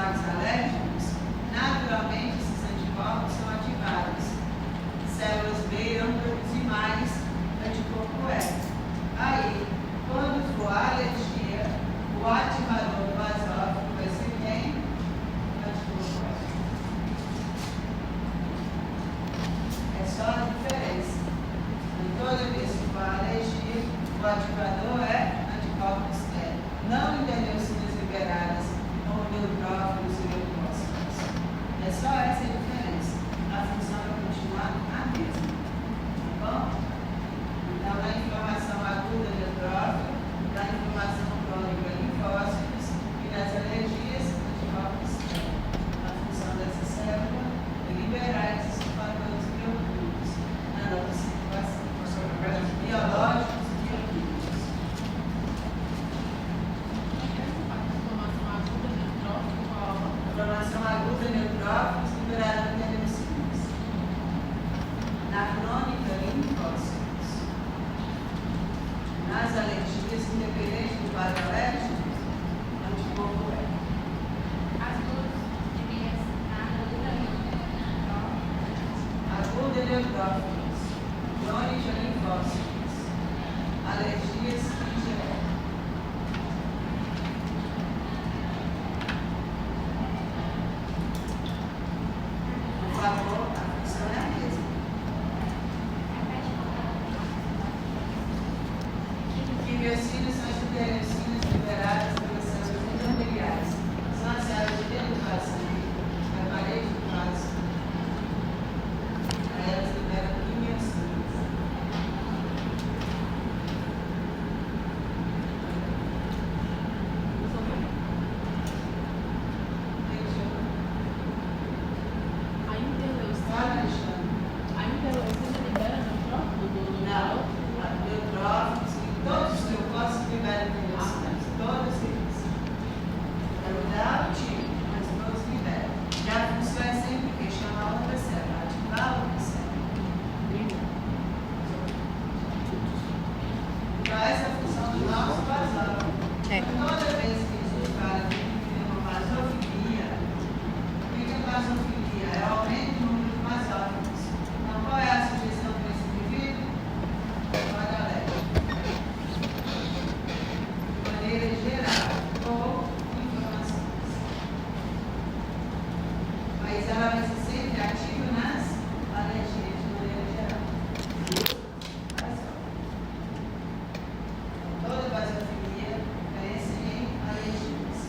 anticorpos alérgicos, naturalmente esses anticorpos são ativados. Células B irão produzir mais anticorpo E. Aí, quando for alergia, o ativador do basófilo vai ser quem? Anticorpo E. É só a diferença. Então, toda vez que for alergia, o ativador é anticorpos E. Não interleucinas liberadas, como neutrófilos e leucócitos. É só essa a diferença. A função vai continuar a mesma. Tá bom? Então, na inflamação aguda, neutrófilo, na inflamação crônica, linfócitos, e nas alergias, anticorpos E. A função dessa célula é liberar esses fatores bioquímicos na nossa circulação. Biológicos e bioquímicos. Inflamação aguda, neutrófilos, liberada interleucinas. Na crônica, linfócitos. Nas alergias, independente do quadro alérgico, anticorpo E. As duas deveriam estar Aguda, neutrófilos. Crônica, linfócitos. Alergias, IgE. Por favor, a função é a mesma. Quimiocinas são as interleucinas liberadas pelas células endoteliais. São as células de dentro do vaso sanguíneo, da parede do vaso sanguíneo. Aí elas liberam quimiocinas. Fala, Alexandre. Não, neutrófilos e todos os leucócitos liberam interleucinas. Todos eles. Vai mudar o tipo, mas todos liberam. E a função é sempre que chamar outra célula, ativar outra célula. Então, essa é a função do nosso basófilo. Toda vez que a gente fala que tem uma basofilia, o que é basofilia? É o aumento do número de basófilos. Então, qual é a sugestão para esse indivíduo? Olha, alérgico. De maneira geral, ou inflamações. Mas ela vai ser sempre ativa nas alergias, de maneira geral. Toda basofilia aparece em alergias.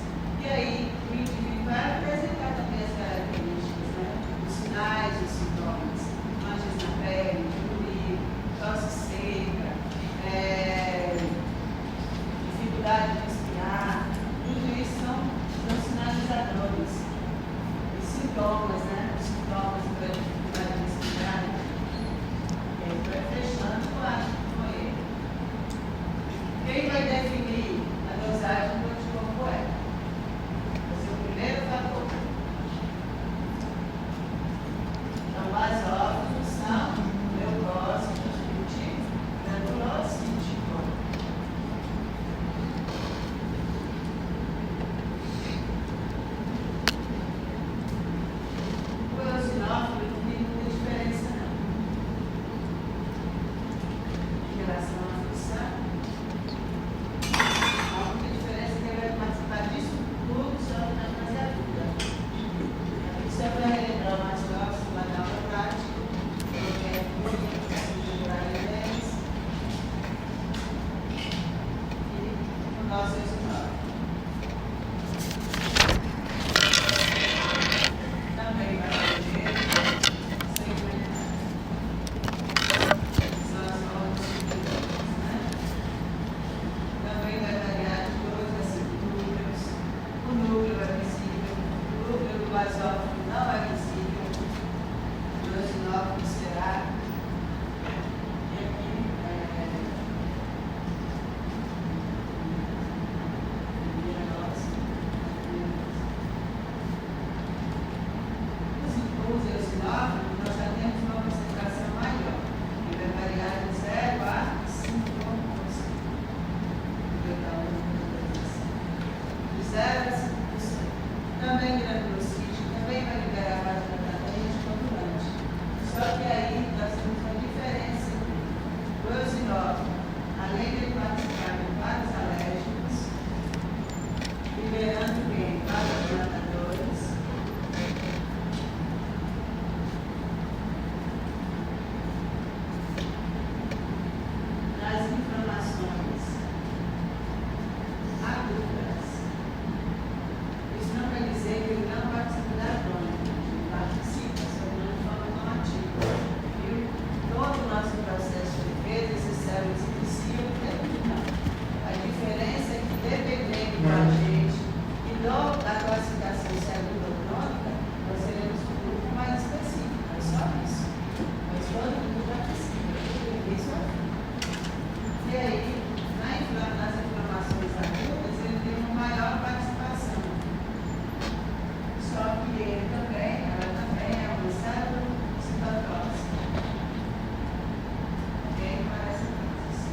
E aí, o indivíduo vai apresentar também as características, né? Os sinais, os sintomas. Manchas na pele, diminuir, tosse seca, dificuldade de respirar. Tudo isso são sinalizadores. Os sintomas, né? Os sintomas para dificuldade de respirar. E aí vai fechando com ele. Quem vai definir a dosagem do anticorpo E? Vai ser o primeiro fator. Então, basófilos são leucócitos de granulocítico. O eosinófilo não tem muita diferença, não. Em relação à função, a única diferença é que ele vai participar disso tudo só na fase aguda. Isso é para relembrar o mais próximo da aula prática, que é configurar ideias e o nosso eosinófilo. Também vai ter segmentação. São as formas subdivididas, né? Também vai variar de 2 a 5 núcleos. O núcleo é visível, o núcleo do basófilo não é visível. O eosinófilo será. E aqui os eosinófilos, nós já temos uma concentração maior. Ele vai variar de 0 a 5%. De 0 a 5%. Então, também granulocite, também vai liberar vasodilatador e anticoagulante. Só que aí nós temos uma diferença. O eosinófilo, além de participar de vários alérgicos, liberando bem vasodilatadores, nas inflamações agudas. Isso não quer dizer que ele não participa da crônica, ele participa, só que não de forma tão ativa. Viu? Todo o nosso processo de defesa, essas células iniciam e terminam. A diferença é que, dependendo do agente e da classificação celular-crônica, nós teremos um grupo mais específico, é só isso. Mas todo mundo participa, isso é. E aí, nas inflamações agudas, ele tem uma maior participação. Só que ela também é uma célula citotóxica. Ok? Parece assim.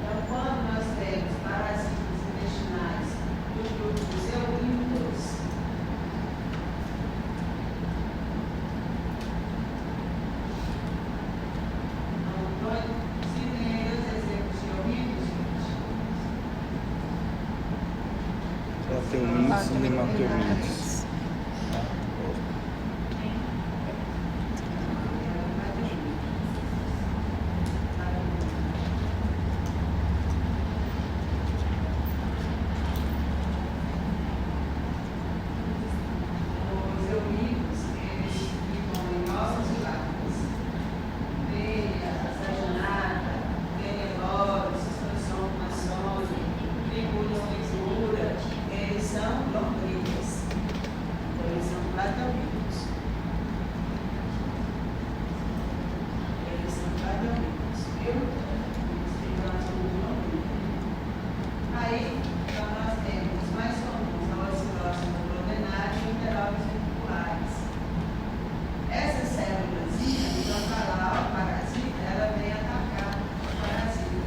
Então, quando nós temos parasitas intestinais do grupo dos eulínicos, se tem aí os exemplos de eulínicos, Plateumintes e nematelmintes. os eulínicos, eles ficam em ossos e lácteos. Veia, sajonata, venelose, suspensão maçônica, figuras, eles são lombrigas. Então, eles são plateumintos. Eles são plateumintos, viu? Eles ficam na zona de lombriga. Aí, então, nós temos os mais comuns, a ocelose monodenária e enteróbios ventriculares. Essa célulazinha, então, vai lá, o parasita, ela vem atacar o parasita.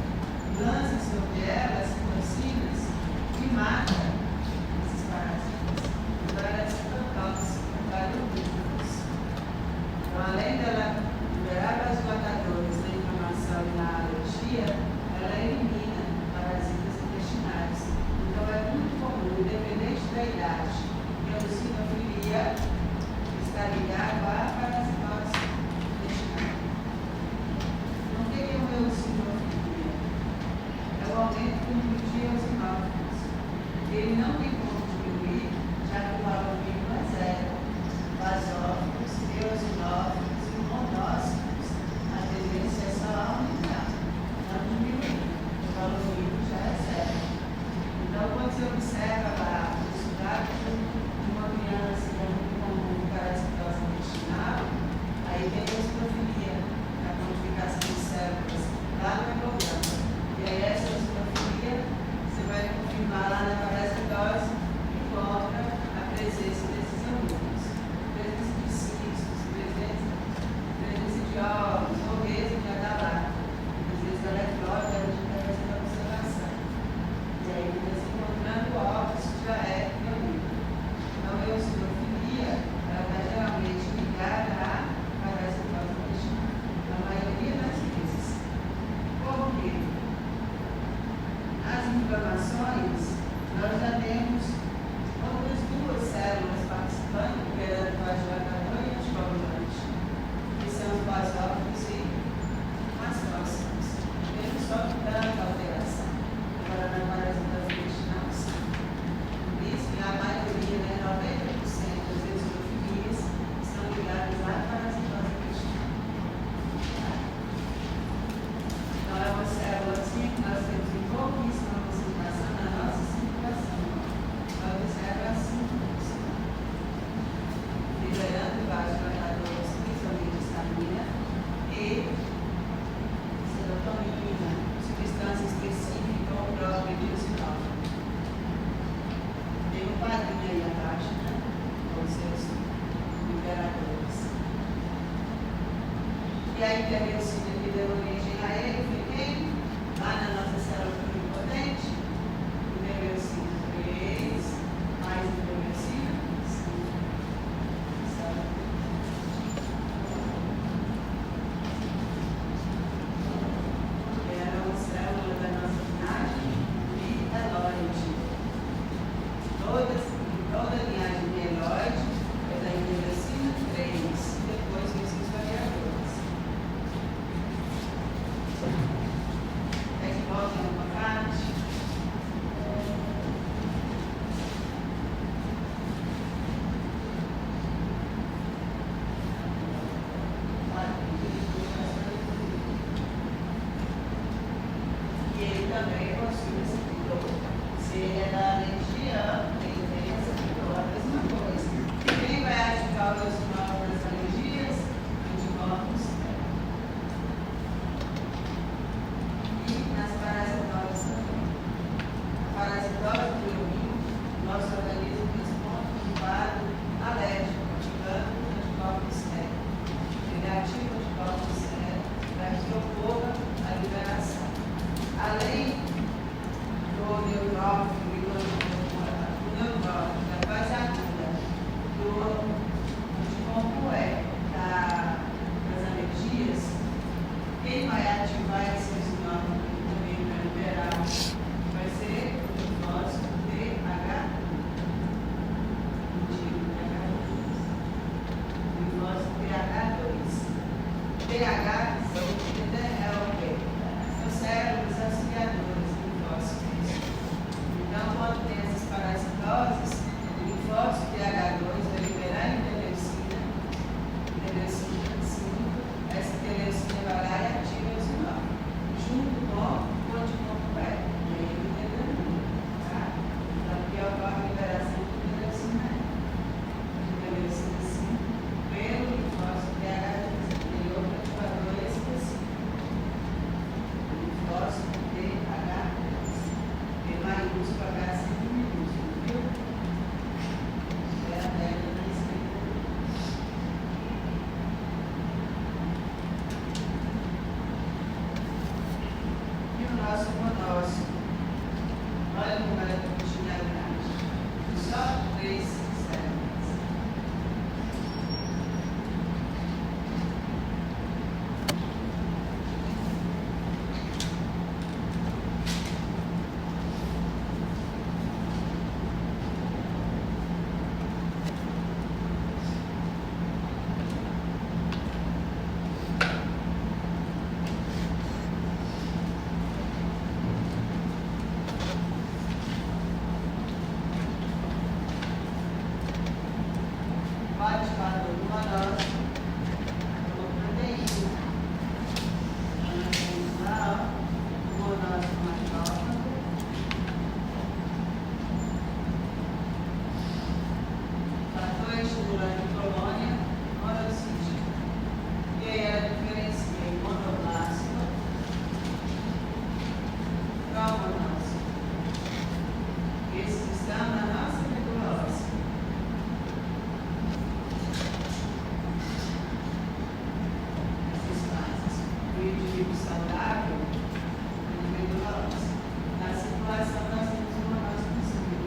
Lança sobre ela as citocinas e mata esses parasitas. Então, ela é citotóxica, valiosíveis. Então, além dela liberar vasodilatadores na inflamação e na alergia, ela elimina parasitas intestinais. Então, é muito comum, independente da idade, que a eosinofilia está ligada à parasitose intestinal. Então, o que é uma eosinofilia? É o aumento do número de eosinófilos. Ele não tem como diminuir, já que o valor mínimo é zero. Basófilos, eosinófilos e monócitos, a tendência é só aumentar, não diminuir. O valor mínimo já é zero. Então, quando você observa lá o estudado de uma criança com parasitose intestinal, aí tem a eosinofilia, a quantificação de células lá no hemograma. E aí essa eosinofilia, você vai confirmar lá na parasitose e encontra a presença desses eulínicos. Presença de cistos, presença de ovos, ou mesmo já está lá. Às vezes ela é flora, a gente está fazendo a observação. E aí, nós encontrando ovos, já é eulínico. Então, a eosinofilia, ela está geralmente ligada à parasitose intestinal. Na maioria das vezes. Por quê? As inflamações, nós já temos outras duas células participando, liberando vasodilatador e anticoagulante, que são os basófilos e mastócitos. Eles sofrem tanta alteração. Agora, na parasitose intestinal, sim. Por isso que a maioria, né, 90% das eosinofilias estão ligadas à parasitose intestinal. Tá? Então, é uma célula assim que nós temos em pouquíssima concentração na nossa circulação. ele é da alergia, ele tem essa a mesma coisa. Quem vai ativar os anticorpos das alergias? Anticorpos e nas parasitoses também. A parasitose do urânio, nosso organismo responde de um quadro alérgico, ativando anticorpos T. Ele ativa anticorpos T para que ocorra a liberação. Além do neutrófilo e do neutrófilo, da fase aguda, do anticorpo E das alergias, quem vai ativar esse anticorpo também para liberar vai ser o linfócito TH. TH é o quê? São células auxiliadoras do linfócitos. Então, quando tem essas parasitoses, o linfócito TH2 vai liberar interleucina 5, essa interleucina vai lá e ativa o sinal, junto com o anticorpo E, e aí ele determina, tá? Então, aqui ocorre a liberação de interleucina 5 pelo linfócito TH2. Olha como ela tem funcionalidade. Só 3 células. Saudável, na circulação nós temos uma nossa possível,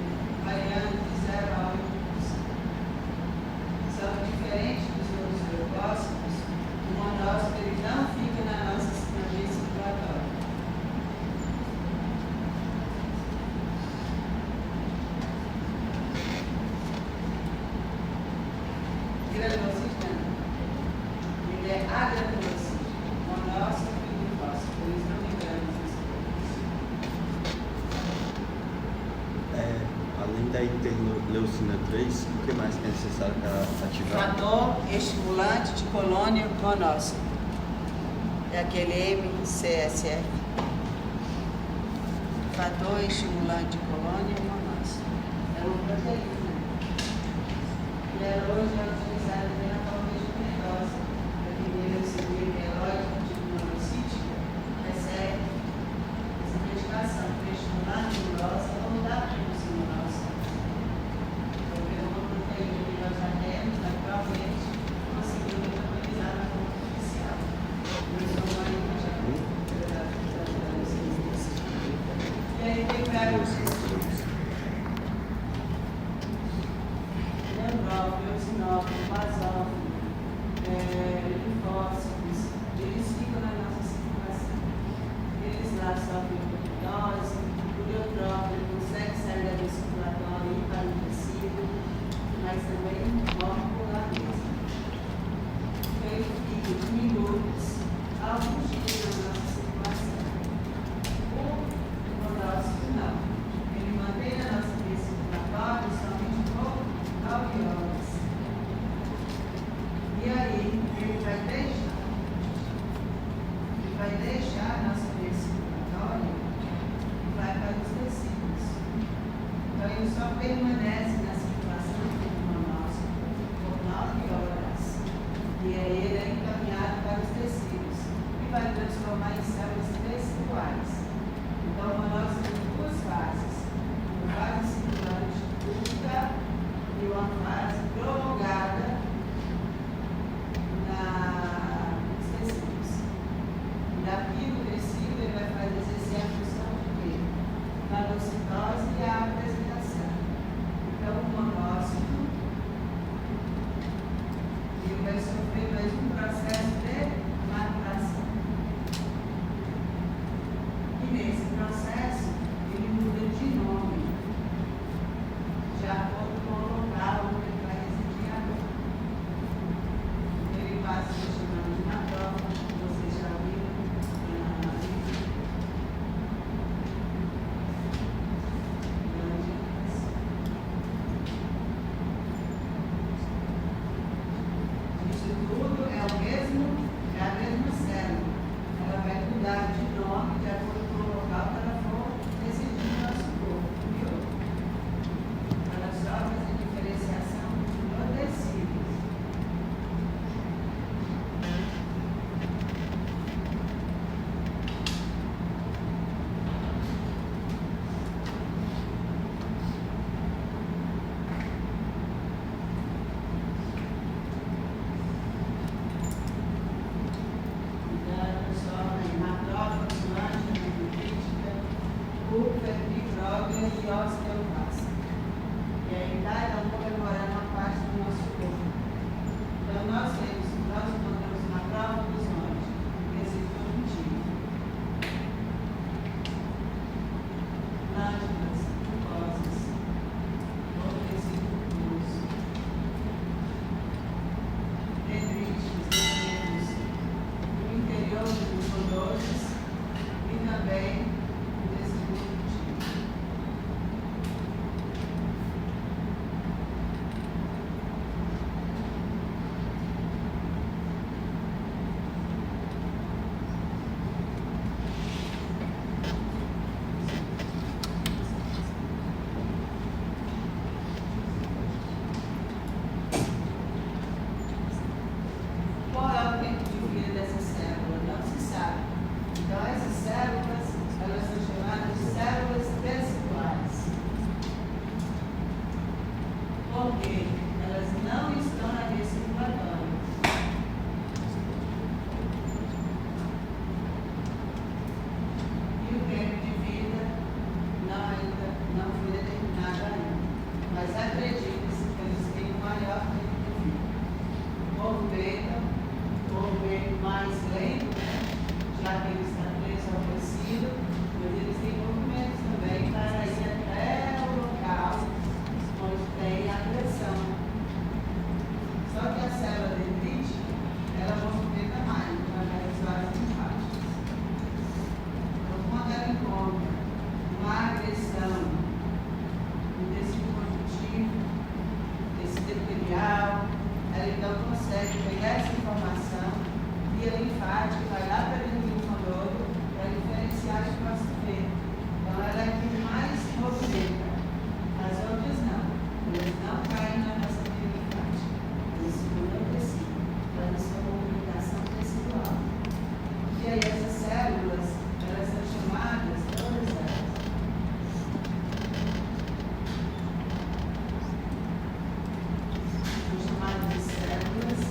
variando de 0 a 8%. São diferentes dos outros leucócitos, o monócito ele não fica na nossa via circulatória. Granulocídio não. Ele é agranulocídio. Monócito e linfócito. Por isso não lembramos isso. Além da interleucina 3, o que mais é necessário para ativar? Fator estimulante de colônia monócito. É aquele MCSF. Fator estimulante de colônia monócito. É uma proteína. E ela hoje é utilizada na forma medicamentosa. A primeira cirurgia biológica de monocítica recebe essa medicação para estimular a neurose ou dar para a neurose. Porque é uma proteína que nós já temos, naturalmente, conseguiu metabolizar na forma artificial. Mas não vai já. E aí tem vários eosinófilo, basófilo, linfócitos, eles ficam na nossa circulação. Eles lá sofrem hipotose, o neutrófilo consegue sair da via circulatória e ir para o tecido, mas também morre por lá mesmo. Ele fica de minutos, alguns dias na nossa circulação. O monócito não. permanece na circulação do monócito por 9 horas. E aí ele é encaminhado para os tecidos e vai transformar em células teciduais. Então, o monócito tem duas fases: uma fase circulante curta e uma fase prolongada nos tecidos. Daqui do tecido, ele vai exercer a função de quê? Fagocitose e a apresentação. Então, o monócito ele vai sofrer mais um processo de maturação. E nesse processo, ele muda de nome, de acordo com o local onde ele vai residir agora. Ele passa a ser chamado de macrófage, vocês já ouviram. Isso tudo é a mesma célula. Ela vai mudar de nome de acordo com o local que ela for residir no nosso corpo, viu? Ela sofre essa diferenciação no tecido. E osteoclasta. E aí cada um comemorando uma parte do nosso corpo. Então nós mandamos macrófagos onde? Tecido conjuntivo. Glândulas, mucosas, ou tecido pulposo. Dendrites, nervos, no interior dos nodosos e também o tecido conjuntivo. Qual é o tempo de vida dessa célula? Não se sabe. Então, essas células, elas são chamadas de células teciduais. Porque elas não estão na via circulatória. E o tempo de vida não foi determinado ainda. Mas acredita-se que eles têm um maior tempo de vida. Movimento mais lento, né? Já que ele está preso ao tecido, mas eles têm movimentos também para ir até o local onde tem a pressão. Só que a célula dendrítica, ela movimenta mais, através das vasos linfáticas. Então, quando ela encontra uma agressão no tecido conjuntivo, tecido epitelial, ela então consegue pegar essa informação via linfática, vai lá para dentro do linfonodo para diferenciar os próximos. Então ela é a que mais movimenta. As outras não. Elas não caem na nossa via linfática. Elas seguram o tecido. Então elas são movimentação tecidual. E aí essas células, elas são chamadas, todas elas, são chamadas de células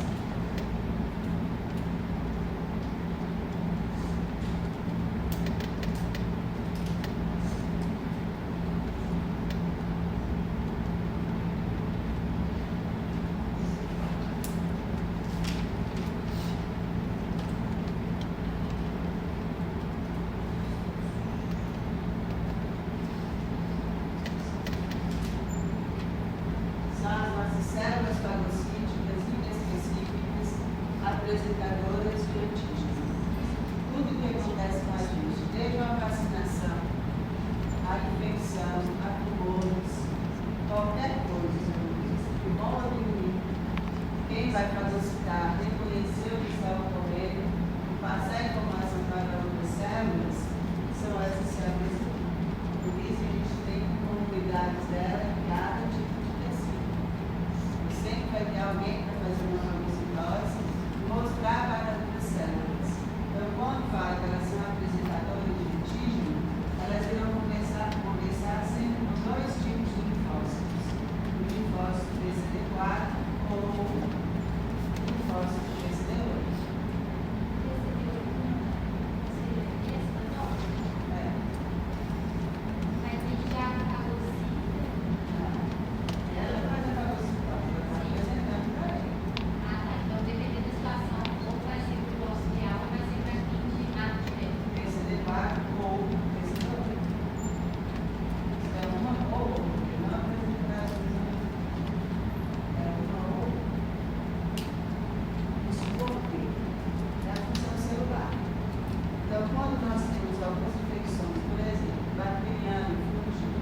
quando nós temos algumas infecções, por exemplo, bacteriana, fúngica,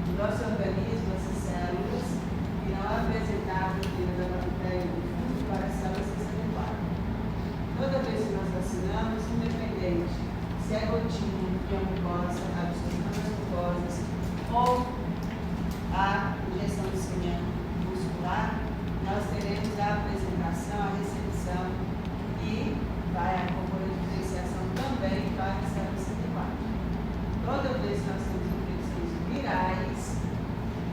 no nosso organismo, essas células irão apresentar a proteína da bactéria do fungo para as células CD4. Toda vez que nós vacinamos, independente se é gotinha, de mucosa, absorção das mucosas ou a injeçãozinha muscular, nós teremos a apresentação, a recepção e vai ocorrer diferenciação também para as células CD4. Toda vez que nós temos infecções virais,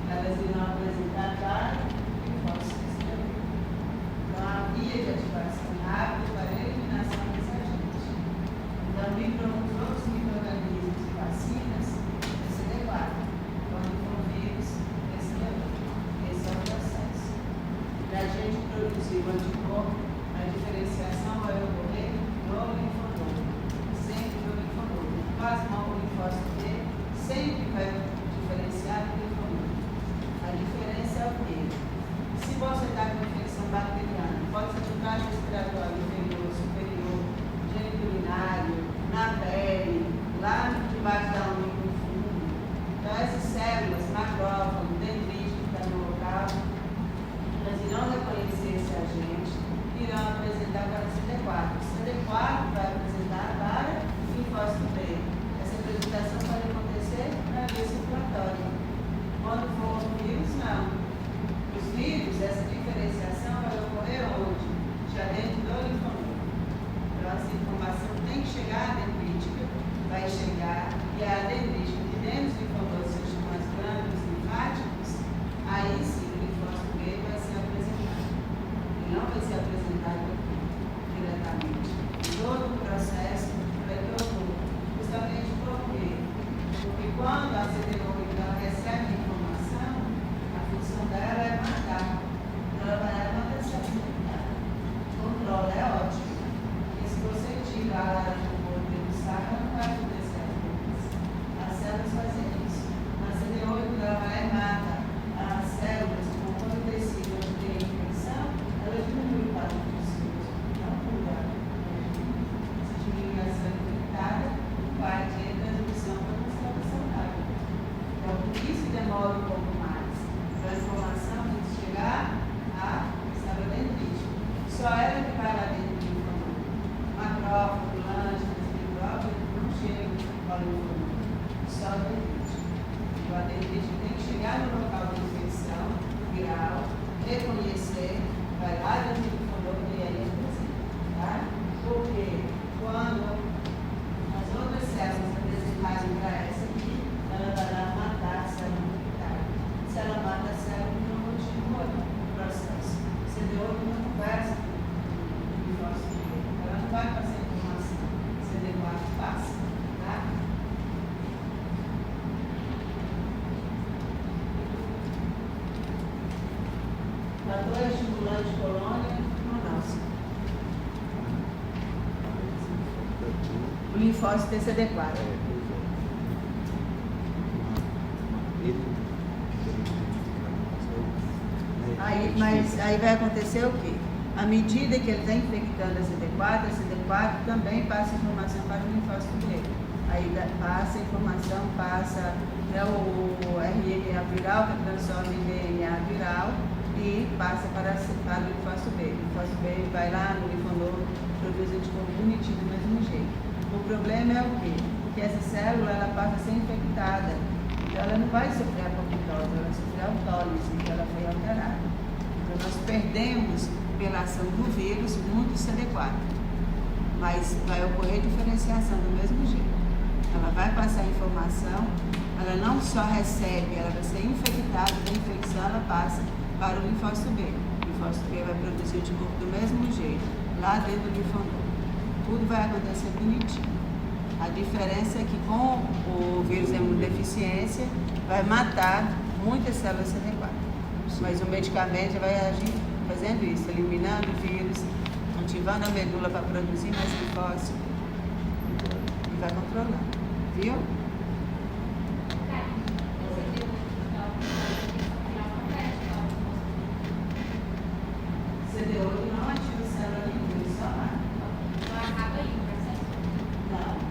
elas irão apresentar para linfócitos também. Então, a via de ativação rápida para a eliminação desse agente. Então, outros micro-organismos e vacinas, é CD4. Quando for vírus, é CD8. Esse é o processo. Para a gente produzir o anticorpo, a diferenciação vai ocorrer no linfonodo. Sempre no linfonodo. Plasma o linfócito B sempre vai diferenciar do linfonodo. A diferença é o quê? Se você está com infecção bacteriana, pode ser no trato respiratório inferior, superior, geniturinário, na pele, lá debaixo da unha no fundo. Então, essas células, macrófago, dendrite que está no local, elas irão reconhecer esse agente e irão apresentar para o CD4. O CD4 vai apresentar para o linfócito B. Essa apresentação pode acontecer na via circulatória. Quando for um vírus, não. Os vírus, essa diferenciação vai ocorrer onde? Já dentro do linfonodo. Então, essa informação tem que chegar à dendrítica, vai chegar, e a dendrítica de dentro do linfonodo, se chama as glândulas linfáticas, aí sim o linfócito B vai ser apresentado. Ele não vai ser apresentado diretamente. Todo o processo vai ter ocorrer. Justamente por quê? Porque quando a CD8 recebe a informação, a função dela é matar. Ela vai manutenção imunitária. O controle é ótimo. E se você tirar ela do corpo dentro do saco, ela não vai acontecer as células fazem isso. A CD8 ela vai e mata as células com o tecido onde tem infecção, ela diminui o quadro infeccioso. Não muda. Se diminuir a célula infectada, vai ter transmissão para a célula saudável. Então, por isso demora um pouco mais. Então, a informação tem que chegar à célula dendrítica. Só ela que vai lá dentro do linfonodo. Macrófago, lântida, micrófago, não chega ao linfonodo. Só a dendrítica. Então, a dendrítica tem que chegar no local de infecção viral, reconhecer, vai lá dentro do linfonodo e aí apresenta. Tá? Porque quando as outras células apresentarem para essa aqui, ela vai lá matar a célula infectada. Se ela mata a célula, não continua o processo. CD8 não conversa com o linfócito B. Ela não vai passar informação. CD4 passa. Tá? Fator estimulante colônia monócito. O linfócito tem CD4. Aí vai acontecer o quê? À medida que ele está infectando a CD4 também passa informação para o linfócito B. Aí passa a informação, passa o RNA viral, que transforma em DNA viral, e passa para o linfócito B. O linfócito B vai lá no linfonodo, produz anticorpo bonitinho do mesmo jeito. O problema é o quê? Que essa célula ela passa a ser infectada. Então ela não vai sofrer apoptose, ela vai sofrer autólise, porque ela foi alterada. Então nós perdemos, pela ação do vírus, muito CD4. Mas vai ocorrer diferenciação do mesmo jeito. Ela vai passar informação, ela não só recebe, ela vai ser infectada, da infecção ela passa para o linfócito B. O linfócito B vai produzir o anticorpo do mesmo jeito, lá dentro do linfonodo. Tudo vai acontecer bonitinho. A diferença é que com o vírus de imunodeficiência vai matar muitas células CD4. Mas o medicamento vai agir fazendo isso, eliminando o vírus, ativando a medula para produzir mais linfócito e vai controlando. Viu? CD8 não ativa célula nenhuma, só mata. Não acaba aí o processo? Não.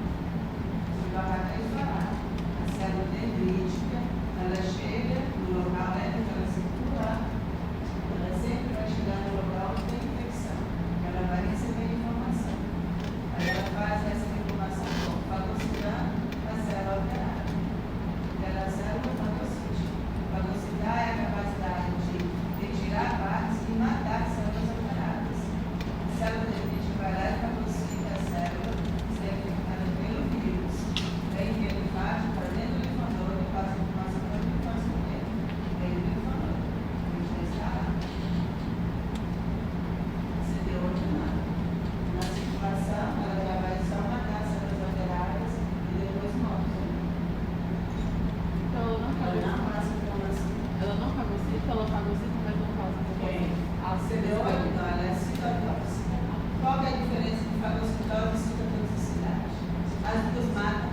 As duas matam.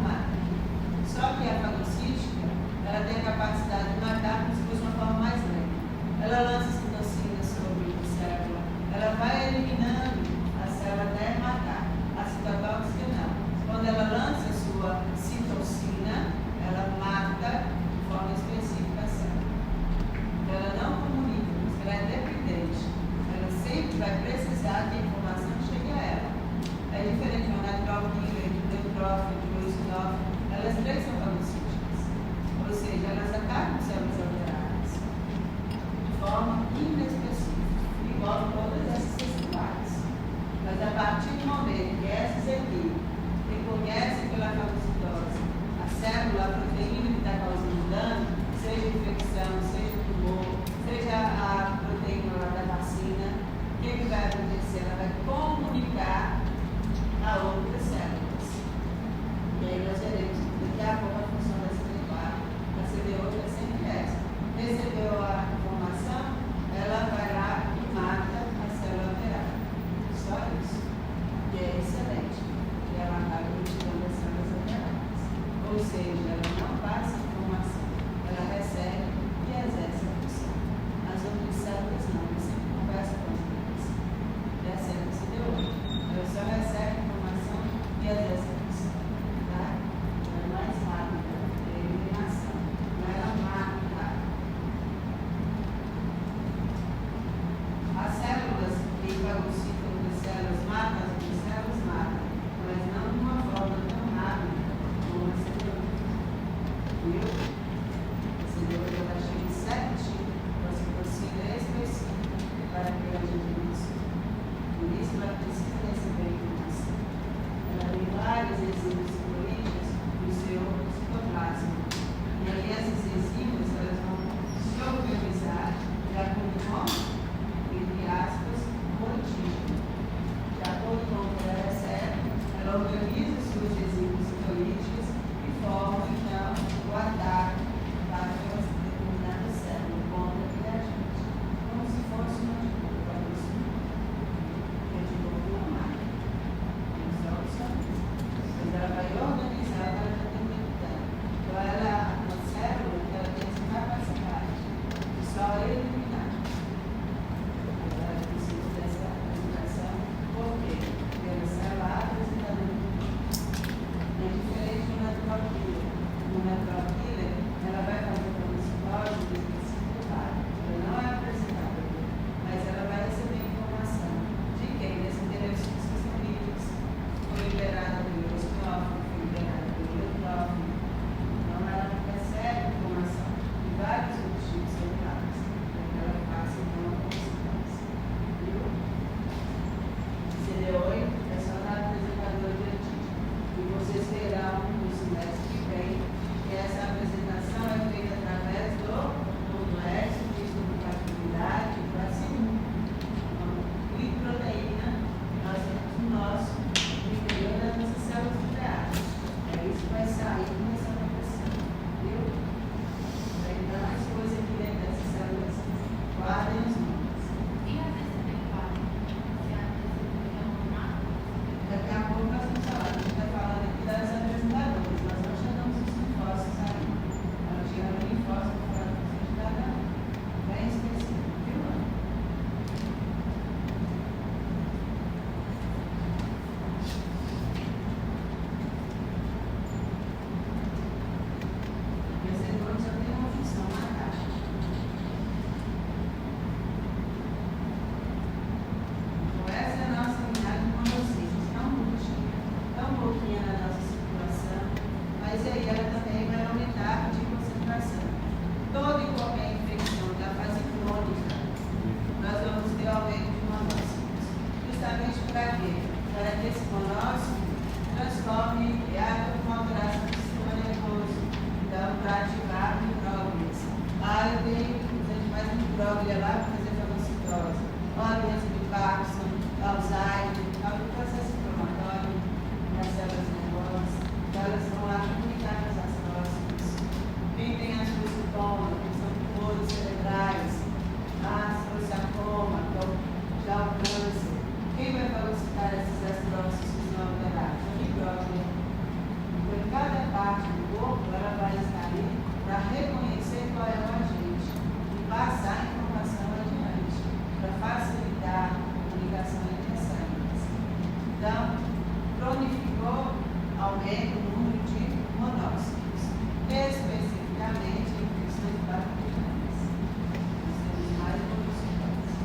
Só que a fagocítica, ela tem a capacidade de matar como se fosse uma forma mais leve. Ela lança citocina sobre a célula, ela vai eliminando a célula até matar. A citotóxica não. Quando ela lança a sua citocina, ela mata de forma específica a célula. Então, ela não comunica, mas ela é dependente. Ela sempre vai precisar que a informação chegue a ela. É diferente de uma natural killer, de neutrófilo, de eosinófilo. Elas três são fagocíticas. Ou seja, elas atacam células alteradas de forma inespecífica, igual todas essas sexuais. Mas a partir do momento que essas aqui reconhecem pela fagocitose a célula, a proteína que está causando dano, seja infecção, seja tumor, seja a proteína lá da vacina, o que vai acontecer? Ela vai comunicar a outras células. E aí nós veremos daqui a pouco a função da CD4. A CD8 é sempre essa. Recebeu a informação, ela vai lá e mata a célula alterada. Só isso. E é excelente. E ela acaba retirando as células alteradas. Ou seja, ela não passa informação. Ela recebe e exerce a função. As outras células não. Ela sempre conversa com as outras. E a célula CD8. Ela só recebe a informação e exerce a função. Tá? Ela é mais rápida. É a eliminação. Não ela mata. As células que fagocitam outras células matam, as outras células matam. Mas não de uma forma tão rápida como a célula. Viu? aumenta o número de monóxidos, especificamente em questões bacterianas. Nós temos mais monocitose.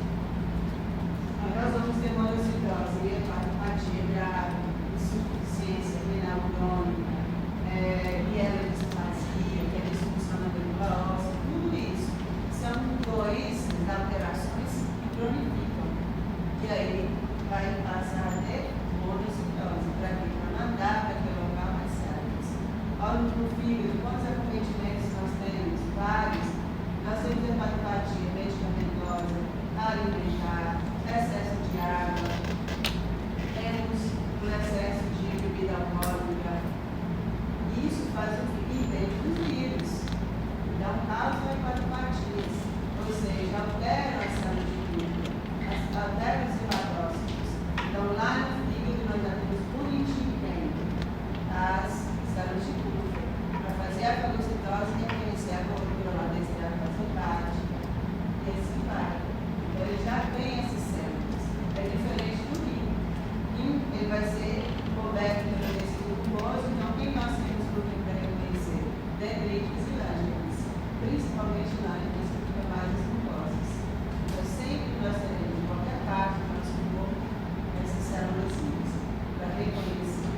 Nós vamos ter monocitose, hepatopatia grave, insuficiência renal crônica, mielodisplasia, que é a disfunção na medula óssea, tudo isso são doenças, alterações que cronificam. E aí vai passar a ter monocitose, para quê? Para mandar para aquele local mais sério. Olha no fígado, quantos acometimentos nós temos? Vários. Nós temos hepatopatia medicamentosa, alimentar, excesso de água, temos o excesso de bebida alcoólica. Isso faz o que? Dentro dos vírus. Então, causa hepatopatias, ou seja, altera a saúde pública, altera os hematócitos. Então, lá no fígado, nós já temos bonitinho bem as células de culpa para fazer a fagocitose e reconhecer a gordura lá dentro da hepática. E assim vai. Então, ele já tem essas células. É diferente do rim. Ele vai ser coberto pelo tecido tuboso, então quem nós temos para reconhecer? Dendrites e lâminas, principalmente lâminas, que ficam mais as mucosas. Então, sempre nós teremos em qualquer parte do nosso corpo essas células para reconhecer.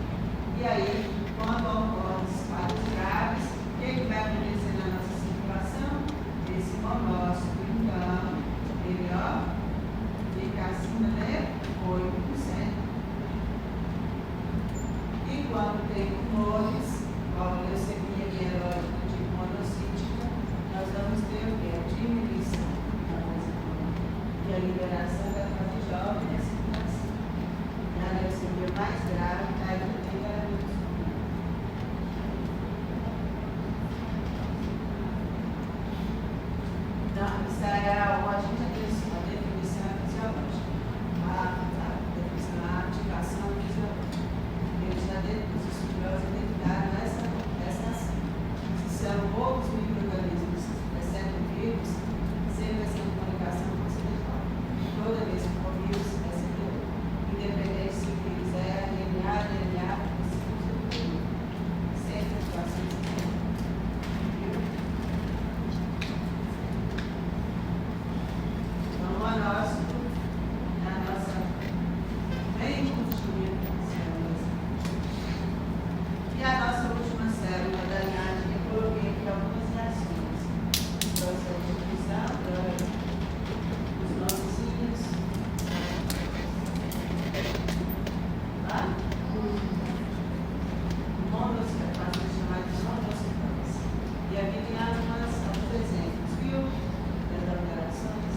E aí, quando ocorrem os quadros graves, o que vai acontecer na nossa circulação? Esse monócito, então, ele fica acima de 8%. E quando tem tumores, como a leucemia mieloide tipo monocítica, nós vamos ter o quê? A diminuição da vasectomia e a liberação da fase jovem e a circulação. E a leucemia mais grave, aí não tem gravidez. Então, isso é a definição fisiológica, a definição, a ativação fisiológica. Eles já os estudiosos identificaram essa ação. Se são poucos micro-organismos, exceto vírus, sempre essa comunicação ocidental. Toda vez que for vírus, é sempre independente se o vírus é RNA, DNA, sempre a situação é então, o monócito, na nossa bem curtinha células. E a nossa última célula da linhagem, eu coloquei aqui algumas reações. Processo de fusão dos nossos cílios. Tá? Monocitose, chamada de monocitose. E aqui tem alguns exemplos, viu? Das alterações.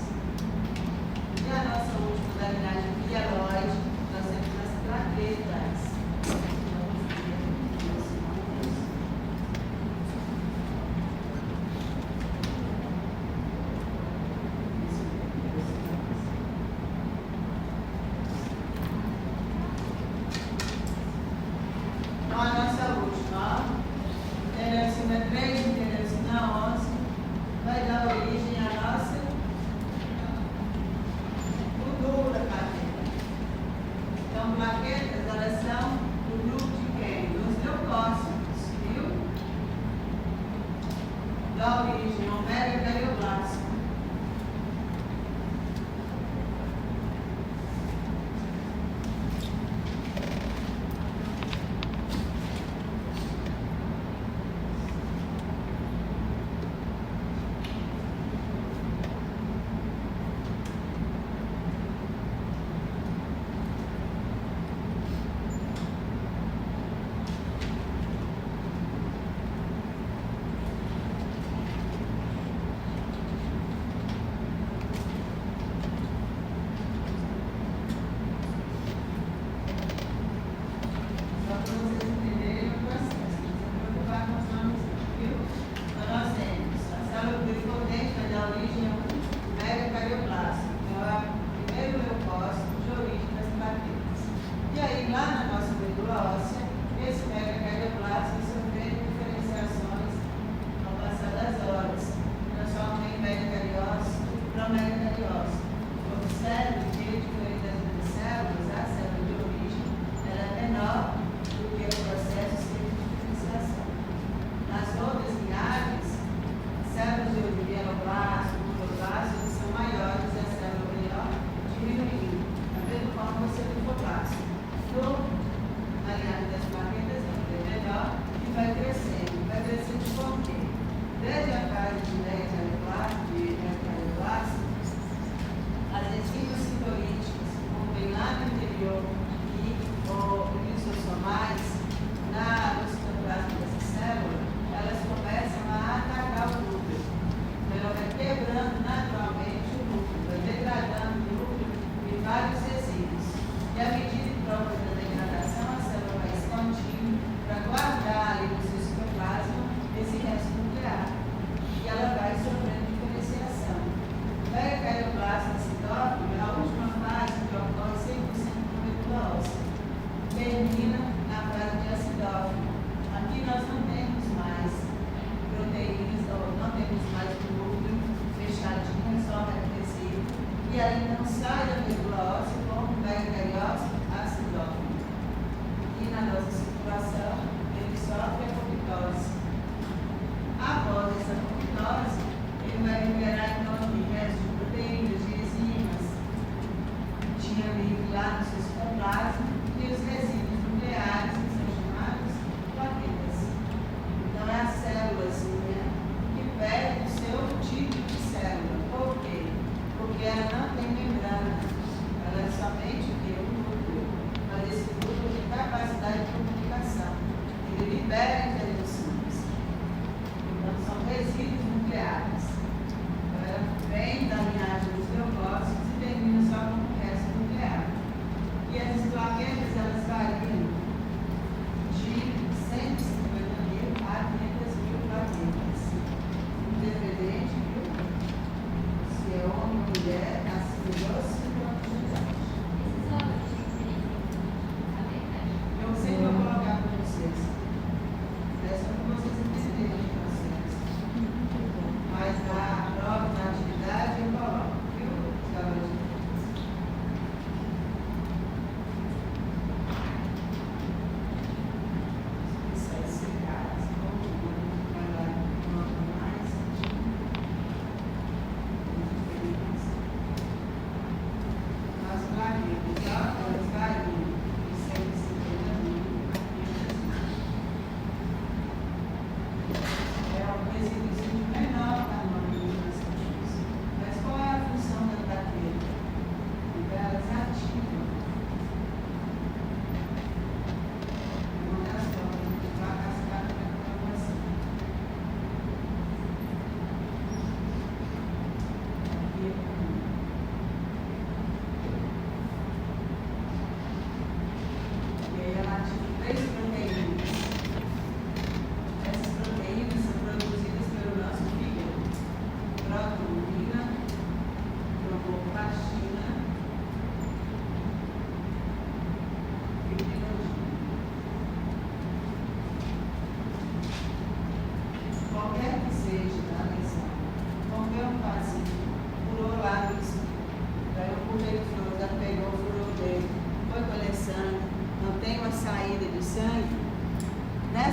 E a nossa última da linhagem mieloide, nós temos as plaquetas. Então, a nossa última, interleucina 3 e interleucina 11, vai dar origem à nossa gordura plaqueta. Então, plaquetas, elas são o grupo de quem? Dos leucócitos, viu? Dá origem ao megakarioblastoma.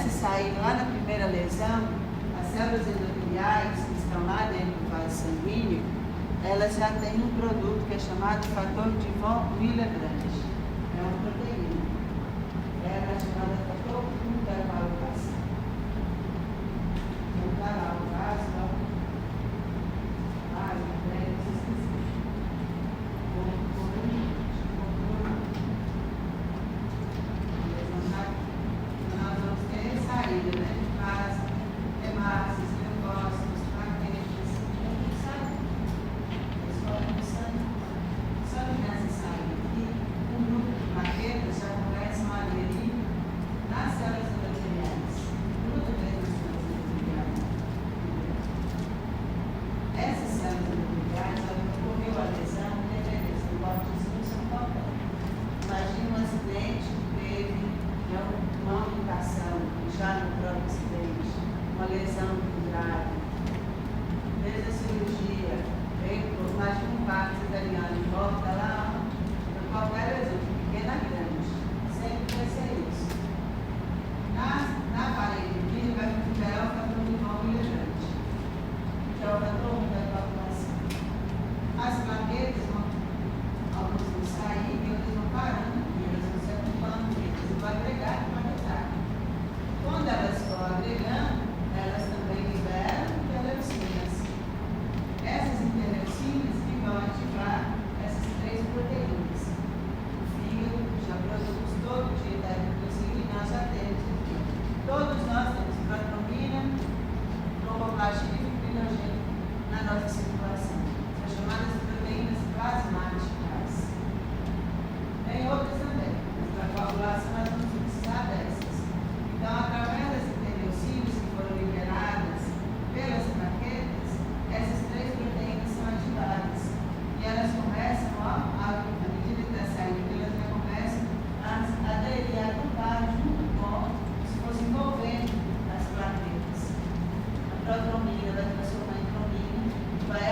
começa a sair lá na primeira lesão, as células endoteliais que estão lá dentro do vaso sanguíneo, elas já têm um produto que é chamado fator de von Willebrand. É uma proteína. Ela é chamada fator da coagulação. Então está lá o vaso, ó. Nós vamos ter saída, né? Mas, hemácias, leucócitos, plaquetas, tudo sai. Eles podem no sangue. Só que nessa saída aqui, um grupo de plaquetas já começam a aderir nas células endoteliais. Tudo bem nas células endoteliais. Essas células endoteliais, ao que ocorreu a lesão, dependendo do corte de expulsão qualquer. Imagina um acidente que teve uma amputação já no próprio acidente, uma lesão muito grave. Desde a cirurgia, imagina um parto italiano, volta lá, qualquer lesão, pequena grande, sempre vai ser isso. Na parede aqui vai liberar o fator de von Willebrand, que é o fator da coagulação. As plaquetas algumas vão sair e outras vão parando, e elas vão se acumulando, elas vão agregar e plaquetar. Quando elas vão agregando, elas também liberam interleucinas. Essas interleucinas que vão ativar essas 3 proteínas. O fígado já produz todo dia, inclusive nós já temos aqui. Todos nós temos protrombina, tromboplastina e fibrinogênio na nossa circulação. São chamadas de proteínas plasmáticas. Tem outras também, mas para a coagulação nós vamos precisar dessas. Então, através das interleucinas que foram liberadas pelas plaquetas, essas 3 proteínas são ativadas. E elas começam, à medida que está saindo, elas já começam a aderir, a grupar junto com, se fosse envolvendo as plaquetas. A protrombina vai transformar em trombina, vai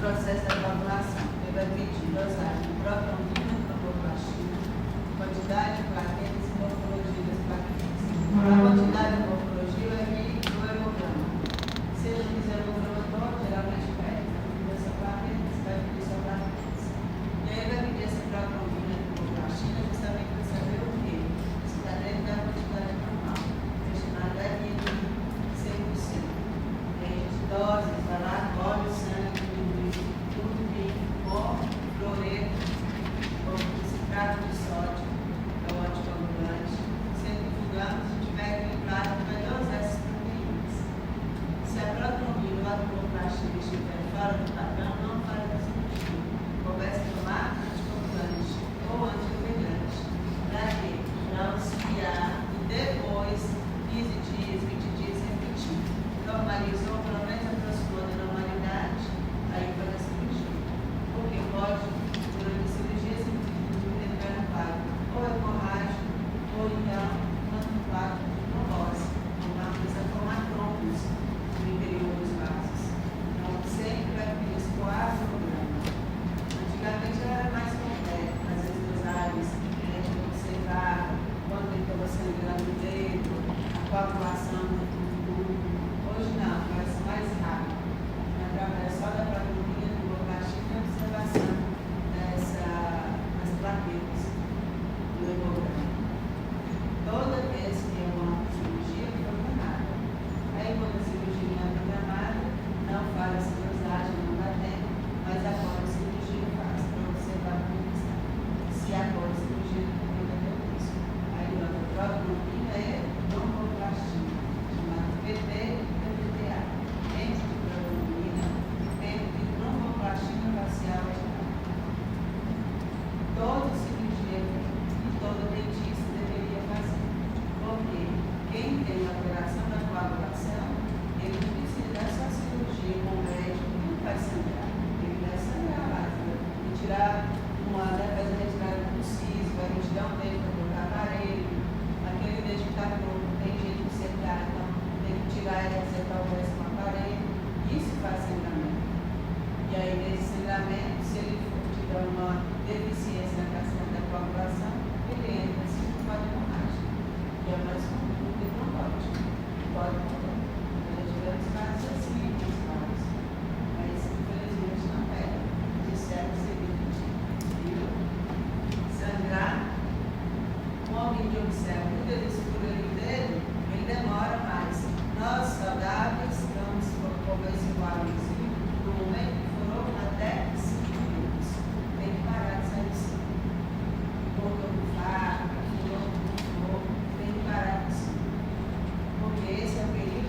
processo da coagulação. Ele vai pedir dosagem de protonina, tromboplastina, quantidade de plaquetas e morfologia das plaquetas. A quantidade de morfologia vai vir do hemograma. Se ele não quiser hemograma todo, geralmente pede. Vai pedir essa plaqueta, vai pedir só plaquetas. E aí vai pedir essa protonina, tromboplastina, justamente para saber o quê? Se está dentro da quantidade normal. Destinado é de 100%. E aí a gente doses, vai lá, colhe o sangue, tudo com fluoreto, com citrato de sódio, que é o anticoagulante. Centrifugando, se tiver equilibrado, vai dosar essas proteínas. Se a protonina ou a tromboplastina estiver fora do padrão, não faz a cirurgia. Começa a tomar anticoagulante ou anticoagulante. Para quê? Para auxiliar e depois, 15 dias, 20 dias, repetir. Normalizou, pelo menos aproximou da normalidade, aí faz a cirurgia. Porque pode, durante a cirurgia, se entrar no quadro ou hemorrágico, ou então no quadro de trombose. Então, precisa formar trombos no interior dos vasos. Então, sempre vai pedir esse coagulograma. Antigamente era mais completo, às vezes dosagens a gente observava quando ele estava sangrando no dedo, a coagulação do tubo. Hoje não, vai ser mais rápido. Através só da protonina, do tromboplastina e observação das plaquetas do hemograma. Toda vez que é uma cirurgia programada. Aí quando a cirurgia não é programada, não faz essa dosagem, não dá tempo, mas após a cirurgia faz para observar como está. Se após a cirurgia não vai ter risco. Aí a protonina é tromboplastina, chamada PT e PTA. Entre protonina e tromboplastina facial geral. Todo cirurgião e todo dentista deveria fazer. Porque quem tem alteração da coagulação, ele não precisa dessa cirurgia com o médico, não vai sangrar. Ele vai sangrar lá, vai tirar vai fazer retirada do siso, vai retirar um dedo para colocar aparelho. Aquele dedo que está pronto, tem jeito de secar, então tem que tirar e acertar o resto com aparelho. Isso faz sangramento. E aí, nesse sangramento, se ele tiver uma deficiência na questão da coagulação, ele entra assim no quadro hemorrágico, que é mais comum do que trombótico. Pode acontecer. Nós tivemos casos assim, nos vários. Mas, infelizmente, não pega. Disseram o seguinte, viu? Sangrar, um alguém que observa o dedo escuro ali dele, ele demora mais. Nós, saudáveis, vamos comer esse quadrozinho, no momento que furou, até 5 minutos. Tem que parar de sair assim. Cortou com faca, furou com fogo, tem que parar de sair. Porque esse é o período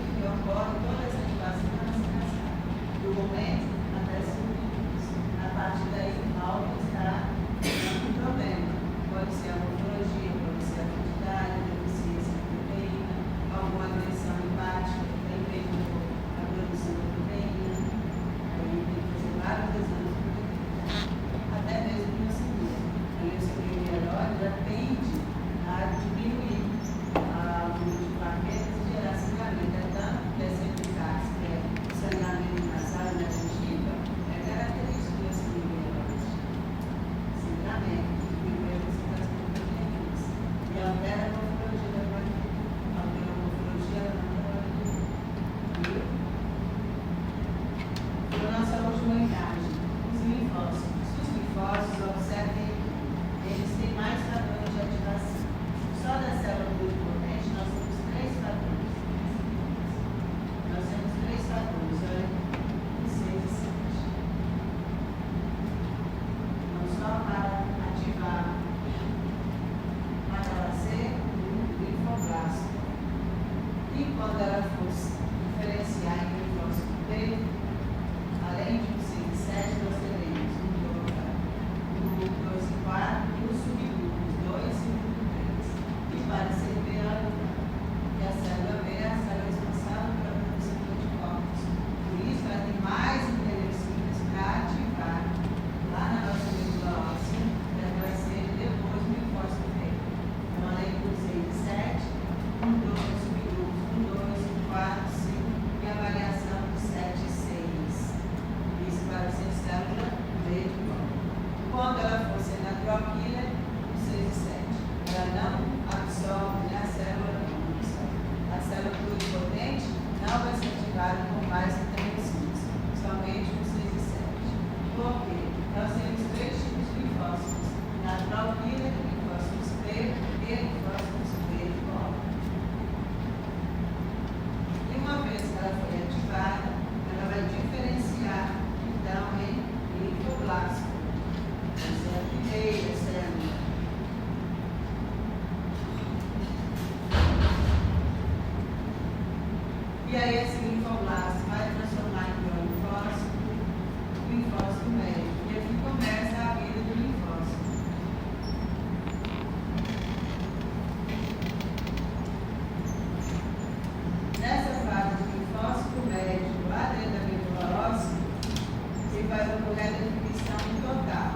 é a definição total.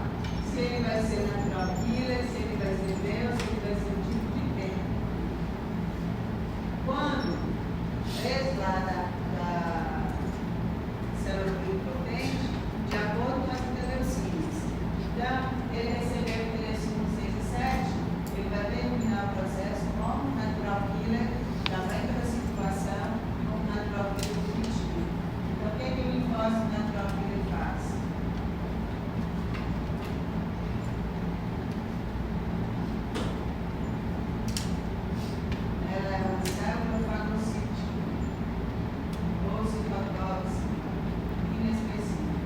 Se ele vai ser natural killer, se ele vai ser B ou se ele vai ser tipo de P. Quando esse lá da célula pluripotente, de acordo com as interleucinas. Então, ele recebeu interleucina 6 e 7, ele vai terminar o processo como natural killer da microcirculação como natural killer definitivo. Então, o que o linfócito natural killer faz? Ela é uma célula fagocítica ou citotóxica inespecífica.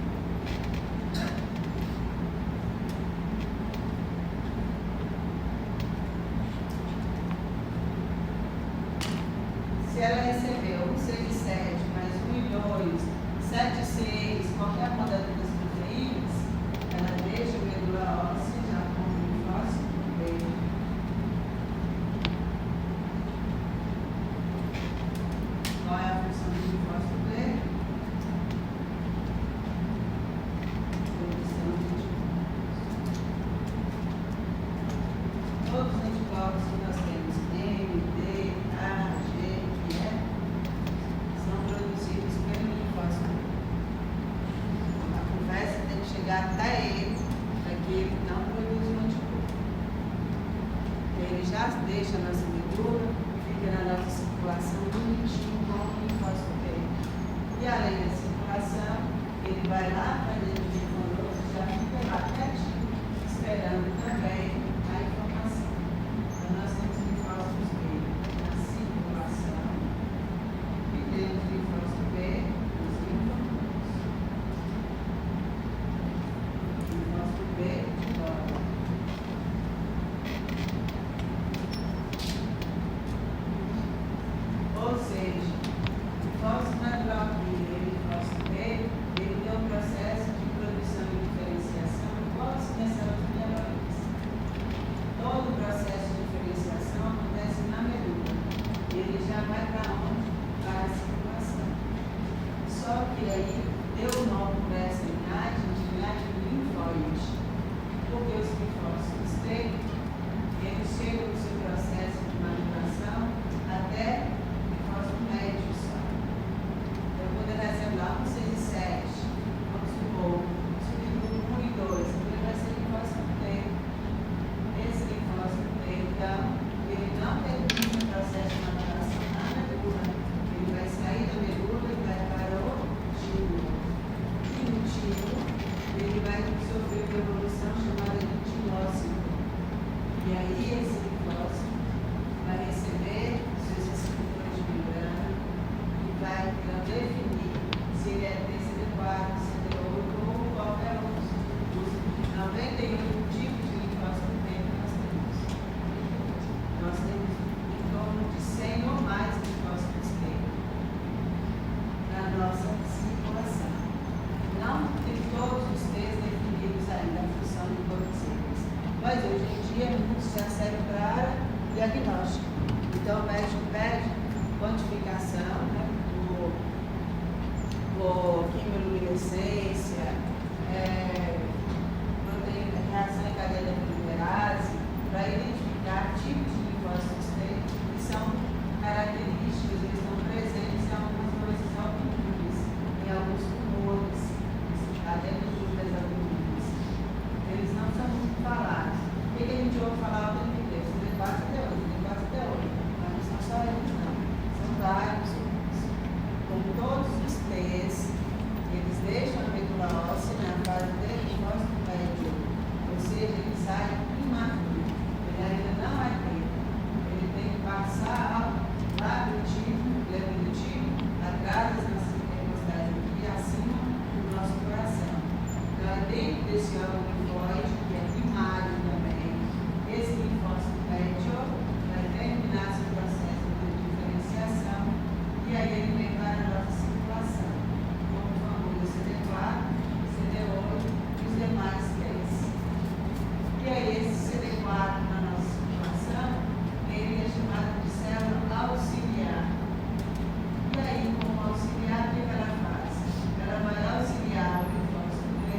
Se ela recebeu 6 e 7, mais 1 e 2, 7 e 6, qualquer uma das proteínas, ela deixa a medula óssea já com o linfócito B. Qual é a função do linfócito B? Produção de anticorpos. Todos os anticorpos que nós temos, M, D, A, G, e E, são produzidos pelo linfócito. A conversa tem que chegar até ele, para que ele não produza um anticorpo. Ele já deixa a nossa medula, fica na nossa circulação bonitinho com o linfócito B. E além da circulação, ele vai lá para dentro do linfonodo, já fica lá quietinho, esperando também a informação. Então, nós temos linfócitos B na circulação e temos linfócito B nos linfonodos. Linfócito B de volta. Ou seja, o linfócito natural killer e o linfócito B, ele tem um processo de produção e diferenciação igual às células biológicas. Todo o processo de diferenciação acontece na medula. Ele já vai para onde? Para a circulação. Só que aí deu o nome para essa linhagem de linhagem linfóide. Porque os linfócitos T, eles chegam no seu processo de maturação até o linfócito médio só. Então, quando ele recebe lá um 6 e 7, vamos supor, subgrupo 1 e 2, ele vai ser linfócito T. Esse linfócito T, então, ele não termina o processo de maturação na medula. Ele vai sair da medula e vai para o tímulo. E no tímulo, ele vai sofrer uma evolução chamada de timócito. E aí, esse linfócito vai receber seus receptores de membrana e vai então definir se ele é TCD4, CD8 ou qualquer outro dos 91 tipos de linfócito T que nós temos. Nós temos em torno de 100 ou mais linfócitos T na nossa circulação. Não tem todos os T's definidos ainda, a função de todos eles. Mas hoje em dia, muitos já servem para diagnóstico. Então, o médico pede quantificação, né, por quimiluminescência, reação em cadeia da polimerase, para identificar tipos de linfócitos T que são característicos, eles estão presentes em algumas doenças autoimunes, em alguns tumores, dentro das autoimunes. Eles não são muito falados. O que a gente ouve falar o tempo inteiro? CD4 até hoje, CD4 até hoje. Mas não são só eles, não. São vários outros. Como todos os T's, eles deixam a medula óssea na fase de linfócito médio. Ou seja, ele sai imaturo. Ele ainda não é preto. Ele tem que passar lá do tipo, atrás das nossas hemostases aqui, acima do nosso coração. Então, é dentro desse órgão linfóide, que é primário também, esse linfócito médio vai terminar seu processo de diferenciação e aí ele vem para a nossa circulação, como o famoso CD4, CD8 e os demais T's. E aí, esse CD4 na nossa circulação, ele é chamado de célula auxiliar. E aí, como auxiliar, o que ela faz? Ela vai auxiliar o linfócito B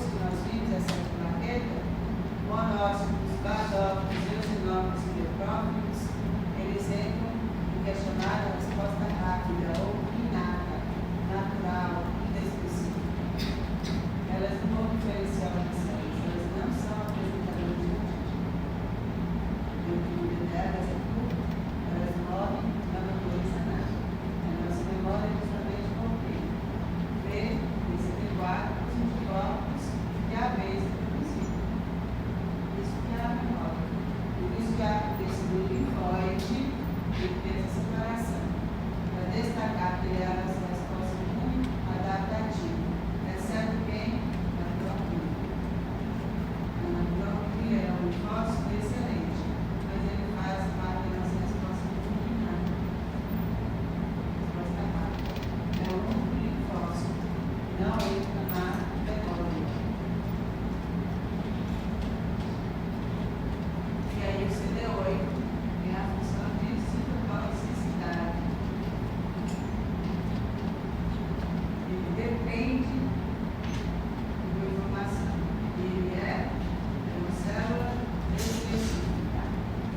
que nós vimos, essa plaqueta, monócitos, basófilos, eosinófilos e neutrófilos, eles entram em questionar a resposta rápida ou inata, natural, inespecífica. Elas não vão diferenciar as células, elas não são apresentadoras de notícia. O equilíbrio delas é curto, elas morrem na natureza nada. A nossa memória é justamente porque ver receptáculos, anticorpos e a vez inclusive. Isso que é a memória. Por isso que a tecido linfóide tem que ter essa separação. Para destacar que ele é a nossa resposta imune adaptativa. Exceto quem? A neutrófila. A neutrófila é um linfócito excelente, mas ele faz parte da nossa resposta imune inata. Resposta rápida. É um linfócito, não entra na memória. E aí o CD8 tem a função de citotoxicidade. Ele depende da informação. Ele é uma célula específica.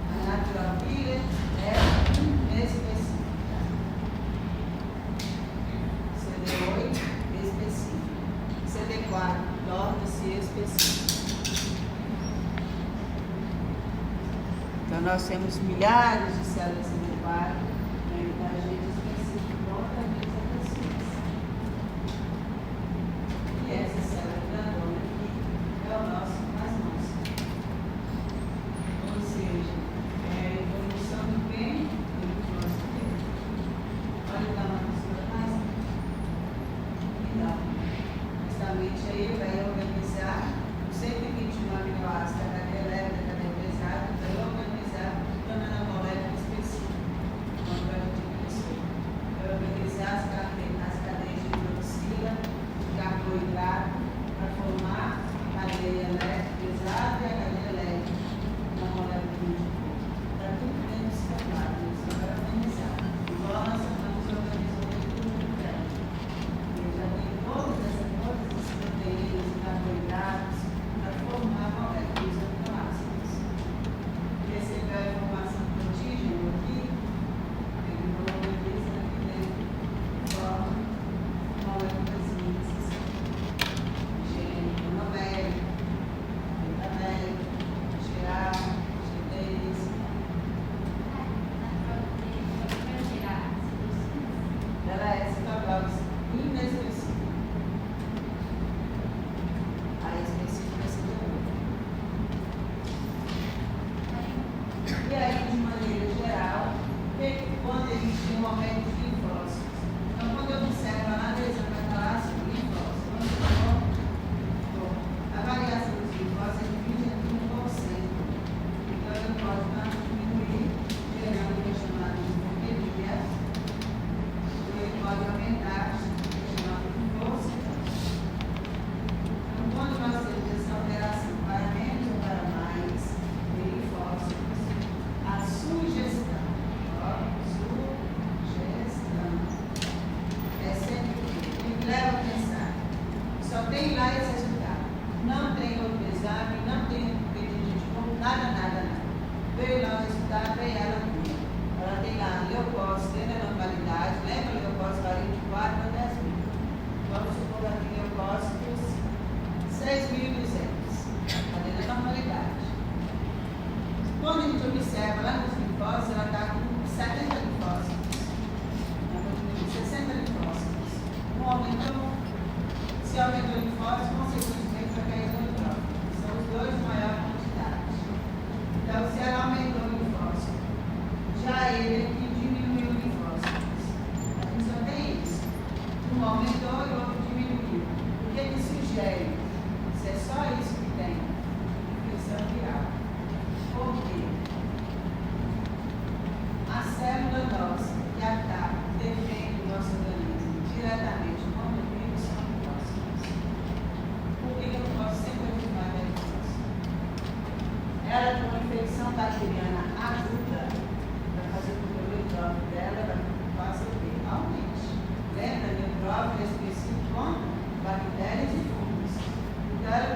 A natural killer é inespecífica. CD8 específico. CD4 torna-se específico. Então nós temos milhares de células CD4, um agente específico contra a desapaciência. E essa célula grandona aqui é o nosso plasmócito. Ou seja, é a evolução do bem do nosso bem. Olha o tamanho do seu plasma. Então, justamente aí vai organizar os 121 aminoácidos da cadeia leve, da cadeia pesada, vai organizar tornando a molécula específica. Quando a gente pensou, vai organizar as cadeias de hidroxila, de carboidrato, para formar a cadeia leve pesada e a cadeia leve, uma molécula de cor. Está tudo dentro do citoplasma, isso vai organizar. Igual nós estamos organizando tudo interno. Ele já tem todas essas proteínas e carboidratos para formar moléculas aminoácidas. Recebeu a informação do antígeno aqui, ele organiza aqui dentro, forma moléculas higiênico, numérico, metamérico, geral, GTs. Ela é citotóxica inespecífica. A específica é CD8. E aí, de maneira geral, quando existe um aumento de linfócitos, então quando eu observo a lesão metalásica do linfócito, a variação dos linfócitos é de 20 a 30%. Então ele pode tanto diminuir, gerando o que é chamado de leucemia, ou ele pode aumentar, o que é chamado de leucocitose. Então quando nós temos essa alteração para menos ou para mais de linfócitos, a sugestão, é sempre o que leva a pensar. Só tem lá esse resultado. Não tem outro exame, não tem pedido de corpo, nada. Veio lá o resultado, veio ela cura. Ela tem lá leucócito dentro da normalidade, lembra leucócito varia de 4 a 10 mil. Vamos supor que ela tem leucócitos 6.200, está dentro da normalidade. Quando a gente observa lá nos linfócitos, ela está com 70 linfócitos. Ela continua com 60 linfócitos. Não aumentou. Se aumentou o linfócito, consequentemente vai cair o neutrófilo. São os dois de maior quantidade. Então, se ela aumentou o linfócito, já ele aqui diminuiu o linfócito. A gente só tem isso. Um aumentou e o outro diminuiu. O que sugere? Se é só isso que tem, infecção viral. Por quê? A célula nossa que ataca, defende o nosso organismo diretamente contra o vírus são linfócitos. Por que eu não posso sempre afirmar que é linfócito? Ela tem uma infecção bacteriana aguda, vai fazer com que o neutrófilo dela faça o quê? Aumente. Lembra? Neutrófilo é específico contra bactérias e fungos. Então ela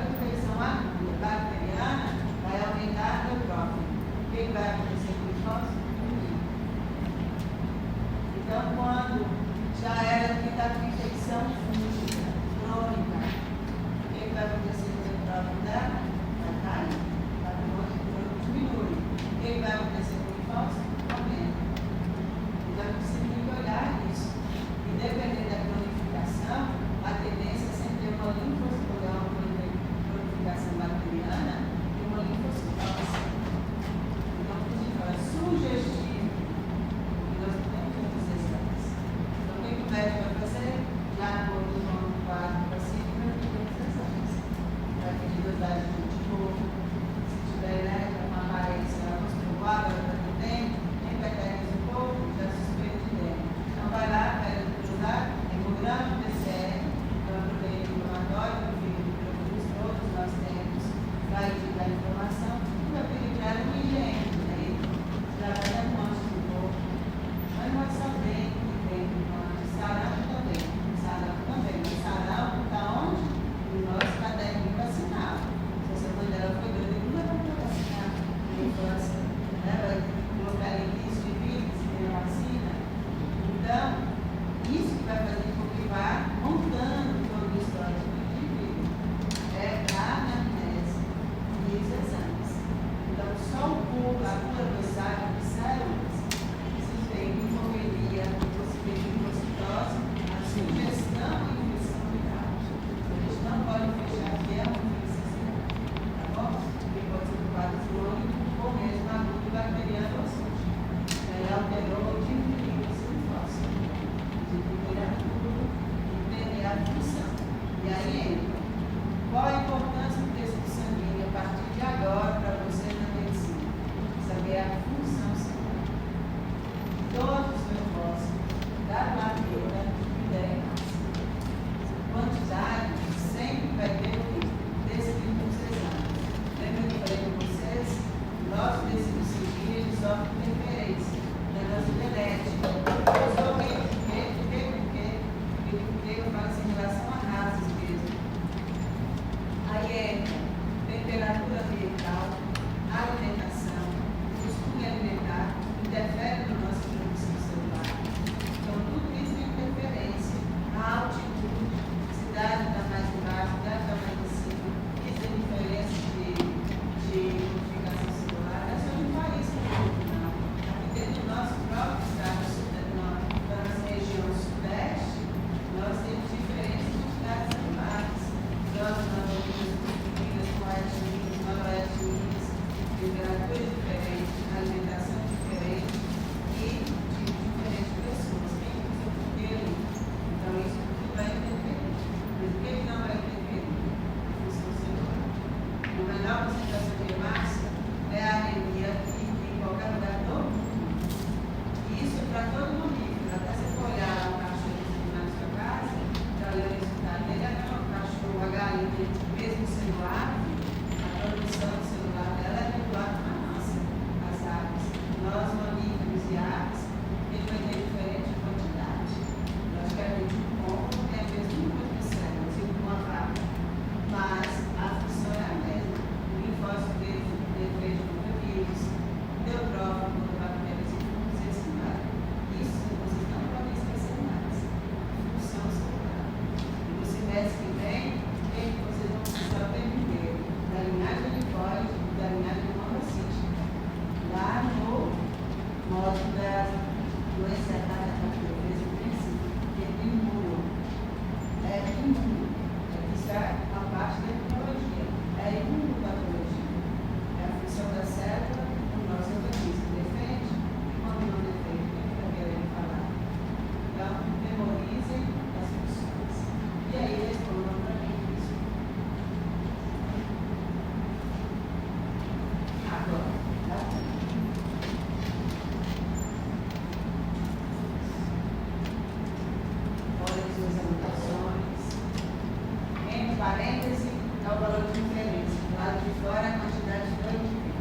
lado de fora a quantidade de urina,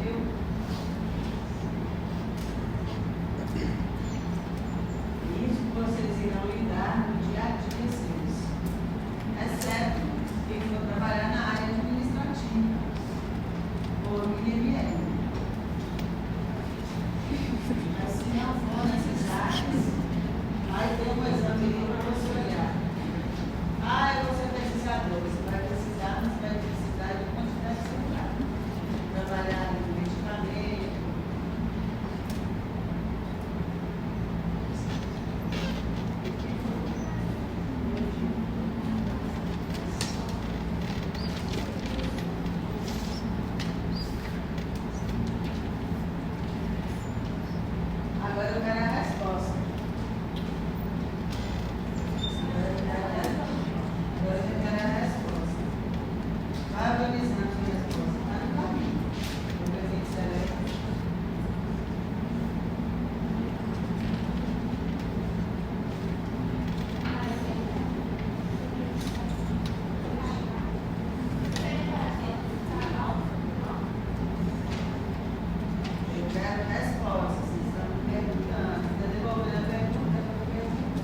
viu? Isso que vocês irão lidar no dia a dia seus. Exceto quem for trabalhar na área administrativa, ou no IML. Mas se não for nessas áreas, vai ter um exame para você olhar. Ah, eu vou ser pesquisador. Você vai precisar, mas vai precisar de quantidade celular. Trabalhar no medicamento. Agora eu quero a resposta. Agora eu quero a resposta. Vai organizando a sua resposta. Está no caminho. Vamos ver quem será. Eu quero respostas. Vocês estão me perguntando. Está devolvendo a pergunta para eu perguntar.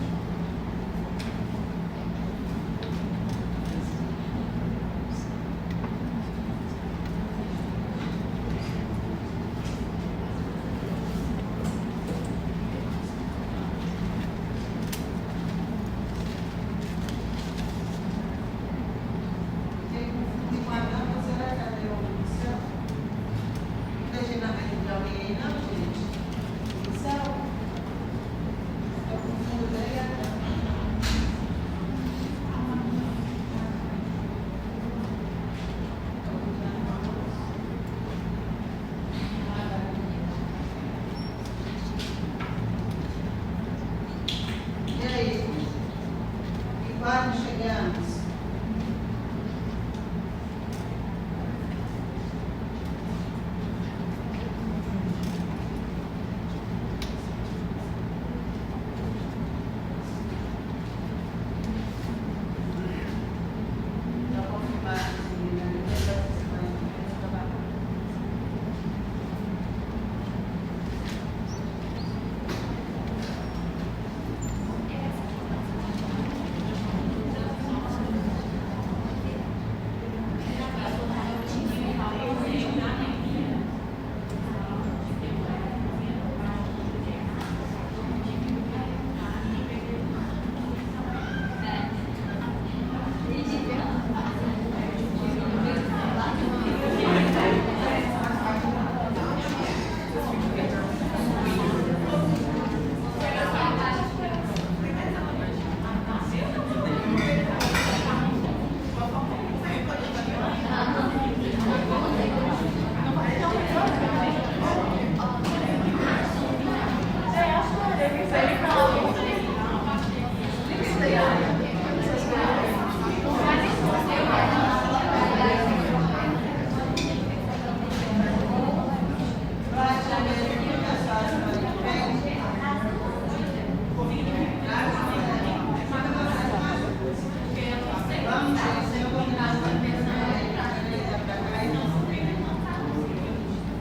Quem confunde com a dama, será que ela deu uma missão? Não deixei na mente de alguém aí, não, gente? Missão? Eu confundo dele e a dama. E aí? Que quadro chegamos? Para confirmar, depois da semana que vem, eu trabalho.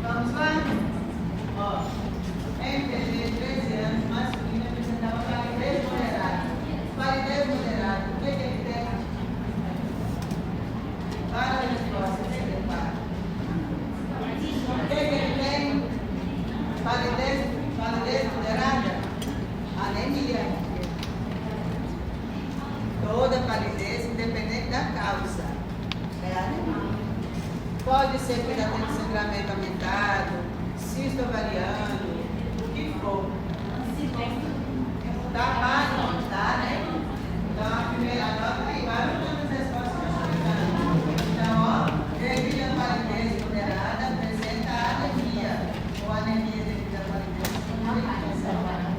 Vamos lá? Ó, MPG, 13 anos, masculino, apresentava palidez moderada. Palidez moderada, o que ele tem? Para a resposta, você prepara. O que ele tem? Palidez moderada? Anemia. Toda palidez, independente da causa, é anemia. Pode ser que já tenha sangramento aumentado, cisto ovariano, o que for. Tá mais, tá, né? Então, a primeira nota aí, vai anotando as respostas que eu estou dando. Então, ó, devido à palidez moderada, apresenta anemia, ou anemia devido à palidez moderada.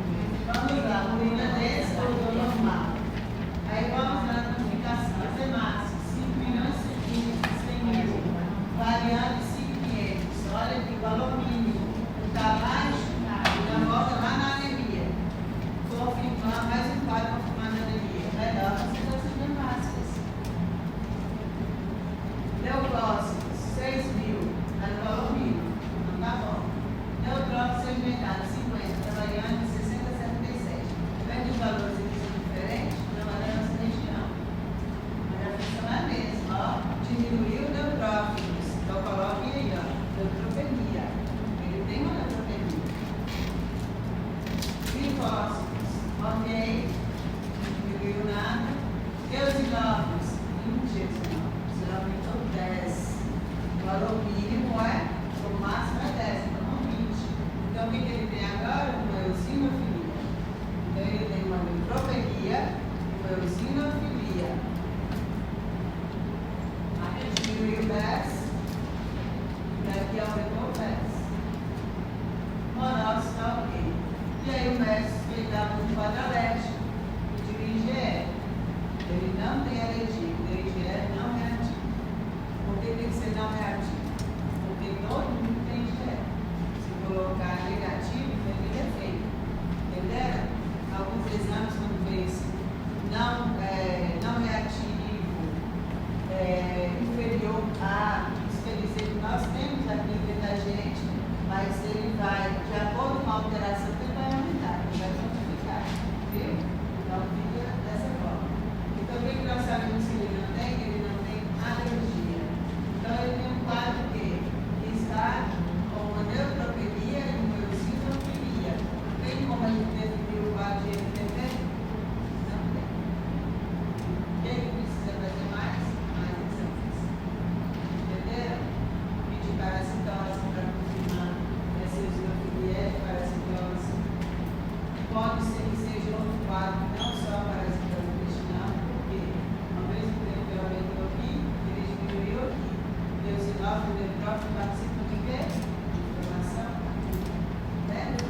Vamos lá, urina densa ou normal. Aí vamos na notificação, as hemácias, 5.100.000, variante 5.500, olha que valor mínimo, está baixo, já volta lá na anemia. Confirmar, mais um quadro confirmando a anemia. Melhor você está sendo quadro alérgico. O de IgE, ele não tem alergia, o de IgE é não reativo. Por que tem que ser não reativo? Porque todo mundo tem IgE. Se colocar negativo, ele é feio. Entenderam? Alguns exames, quando vê esse não reativo, inferior a, isso quer dizer que nós temos aqui dentro da gente, mas ele vai, de acordo com a alteração, ele vai aumentar, ele vai multiplicar, viu? Então fica dessa forma. Então o que nós sabemos que ele não tem? Ele não tem alergia. Então ele tem um quadro que está com uma neutropenia e uma eosinofilia. Tem como a gente definir o quadro de NTP? Não tem. O que ele precisa fazer mais? Mais exames. Entenderam? Pedir parasitose para confirmar essa eosinofilia e parasitose. Pode ser que seja outro quadro, não só parasitose intestinal, porque ao mesmo tempo que aumentou aqui, ele diminuiu aqui. E o sinófilo e o neutrófilo participam de quê? Inflamação. Lembra?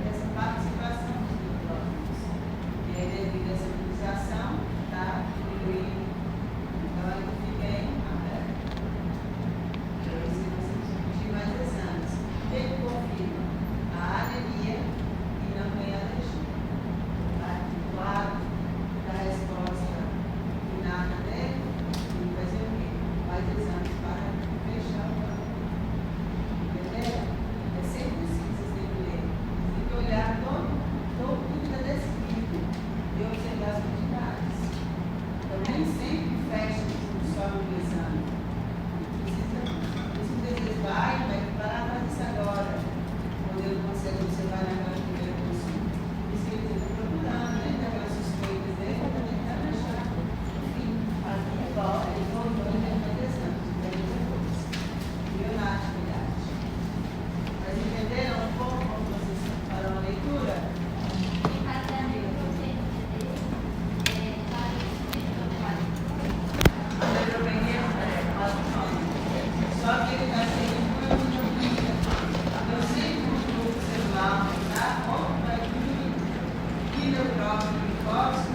Essa participação dos neutrófilos. E aí, devido a essa utilização, está diminuindo. Então, ele fica em aberto. Então, nós temos que pedir mais exames. O que confirma? A anemia e não tem alergia. Tá? O quadro da resposta inata dele, ele vai fazer o quê? Mais exames para fechar o quadro. Entenderam? É sempre assim que vocês têm que ler. Tem que olhar tudo que está descrito e observar as quantidades. Então, nem sempre fecha só no exame. Precisa, muitas vezes vai parar mais isso agora. Quando ele consegue observar naquela primeira consulta. Por isso que ele está procurando, né? Daquelas suspeitas dele, para tentar achar. Enfim, aqui agora, ele voltou e vai fazer exame. Depois. Viu na atividade. Mas entenderam um pouco como vocês farão a leitura? E fazer a neurocenia dele, A neutropenia só que ele está seguindo por imunoglobulina. Então, sempre o grupo celular aumentar, ou vai diminuir. E neutrófilo e linfócito